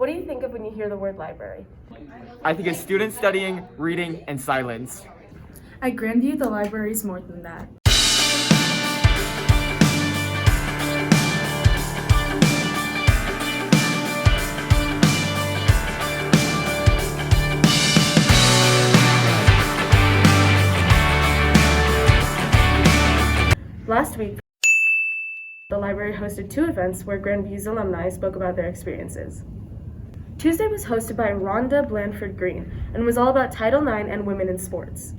What do you think of when you hear the word library? I think of students studying, reading, and silence. At Grandview, the library is more than that. Last week, the library hosted 2 events where Grandview's alumni spoke about their experiences. Tuesday was hosted by Rhonda Blanford Green and was all about Title IX and women in sports.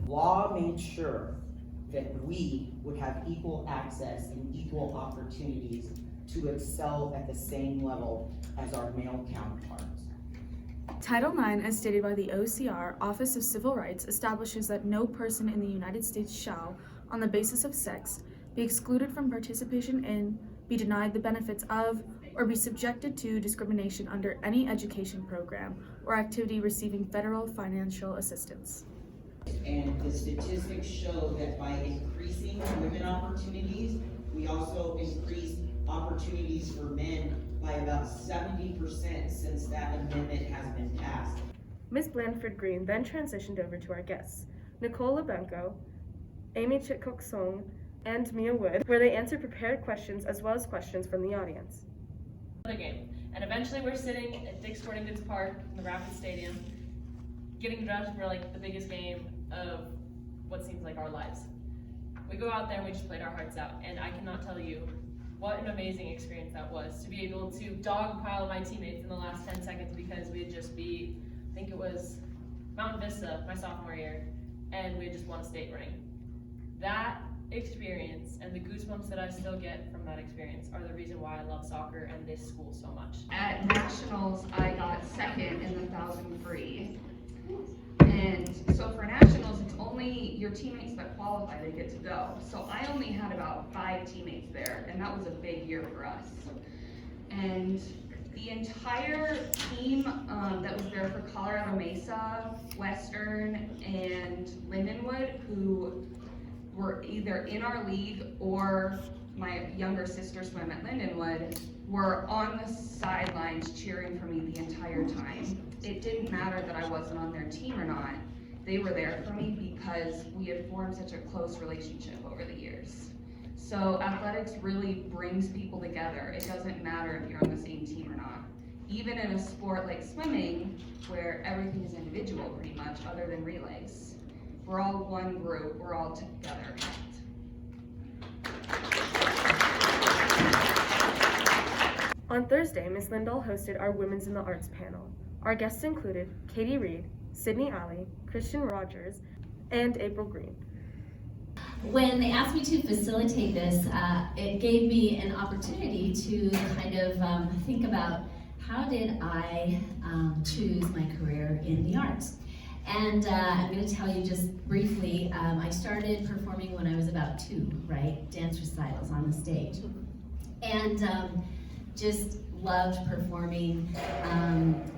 Law made sure that we would have equal access and equal opportunities to excel at the same level as our male counterparts. Title IX, as stated by the OCR, Office of Civil Rights, establishes that no person in the United States shall, on the basis of sex, be excluded from participation in, be denied the benefits of, or be subjected to discrimination under any education program or activity receiving federal financial assistance. And the statistics show that by increasing women opportunities, we also increase opportunities for men by about 70% since that amendment has been passed. Ms. Blanford Green then transitioned over to our guests, Nicole Lebenko, Amy Chitcock-Song, and Mia Wood, where they answered prepared questions as well as questions from the audience. The game, and eventually we're sitting at Dick's Sporting Goods Park in the Rapids Stadium, getting dressed for like the biggest game of what seems like our lives. We go out there and we just played our hearts out, and I cannot tell you what an amazing experience that was to be able to dogpile my teammates in the last 10 seconds because we had just beat, I think it was Mountain Vista my sophomore year, and we had just won a state ring. That experience and the goosebumps that I still get from that experience are the reason why I love soccer and this school so much. At nationals, I got second in the 1,000 free. And so for nationals, it's only your teammates that qualify that get to go. So I only had about 5 teammates there, and that was a big year for us. And the entire team that was there for Colorado Mesa, Western, and Lindenwood, who were either in our league or my younger sister swim at Lindenwood, were on the sidelines cheering for me the entire time. It didn't matter that I wasn't on their team or not. They were there for me because we had formed such a close relationship over the years. So athletics really brings people together. It doesn't matter if you're on the same team or not. Even in a sport like swimming, where everything is individual pretty much, other than relays. We're all one group, we're all together. On Thursday, Ms. Lindahl hosted our Women's in the Arts panel. Our guests included Katie Reed, Sydney Alley, Christian Rogers, and April Green. When they asked me to facilitate this, it gave me an opportunity to kind of think about how did I choose my career in the arts. And I'm going to tell you just briefly, I started performing when I was about 2, right? Dance recitals on the stage. And just loved performing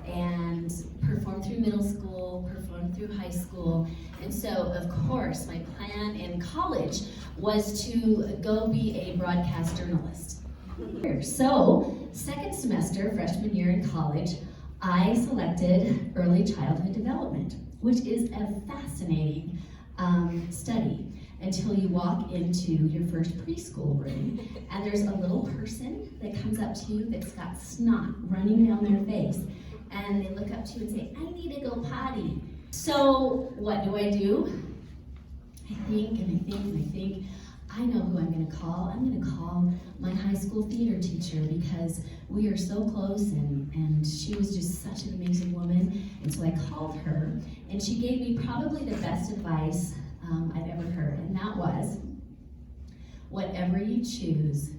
and performed through middle school, performed through high school. And so, of course, my plan in college was to go be a broadcast journalist. So, second semester, freshman year in college, I selected early childhood development, which is a fascinating study until you walk into your first preschool room and there's a little person that comes up to you that's got snot running down their face, and they look up to you and say, I need to go potty. So what do? I think and I think and I think, I know who I'm going to call. I'm going to call my high school theater teacher because we are so close, and she was just such an amazing woman. And so I called her, and she gave me probably the best advice I've ever heard, and that was, whatever you choose,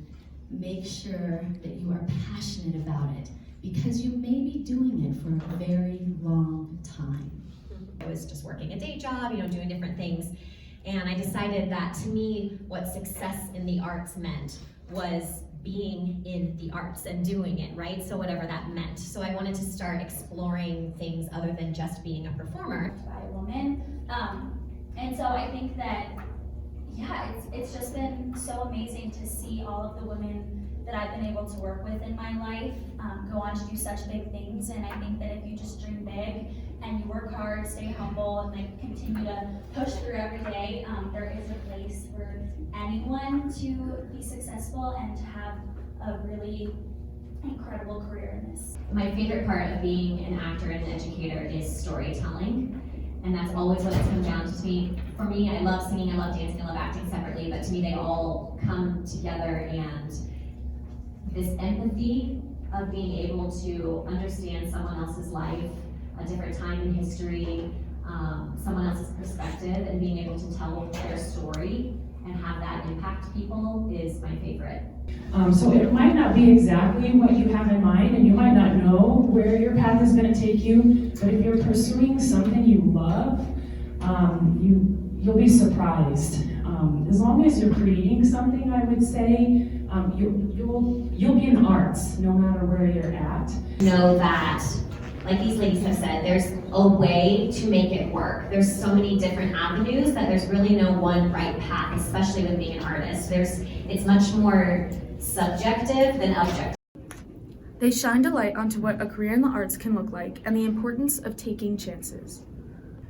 make sure that you are passionate about it because you may be doing it for a very long time. I was just working a day job, doing different things. And I decided that to me, what success in the arts meant was being in the arts and doing it, right? So whatever that meant. So I wanted to start exploring things other than just being a performer. By a woman. And so I think that, yeah, it's just been so amazing to see all of the women that I've been able to work with in my life go on to do such big things. And I think that if you just dream big and you work hard, stay humble, and like continue to push through every day, there is a place for anyone to be successful and to have a really incredible career in this. My favorite part of being an actor and an educator is storytelling. And that's always what it's come down to me. For me, I love singing, I love dancing, I love acting separately, but to me they all come together, and this empathy of being able to understand someone else's life, a different time in history, someone else's perspective, and being able to tell their story and have that impact people is my favorite. So it might not be exactly what you have in mind, and you might not know where your path is going to take you, but if you're pursuing something you love, you'll be surprised. As long as you're creating something, I would say, you'll be in arts no matter where you're at. Know that, like these ladies have said, there's a way to make it work. There's so many different avenues that there's really no one right path, especially with being an artist. It's much more subjective than objective. They shined a light onto what a career in the arts can look like and the importance of taking chances.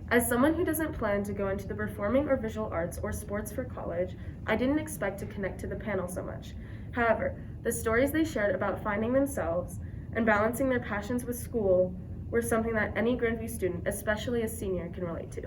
As someone who doesn't plan to go into the performing or visual arts or sports for college, I didn't expect to connect to the panel so much. However, the stories they shared about finding themselves and balancing their passions with school were something that any Grandview student, especially a senior, can relate to.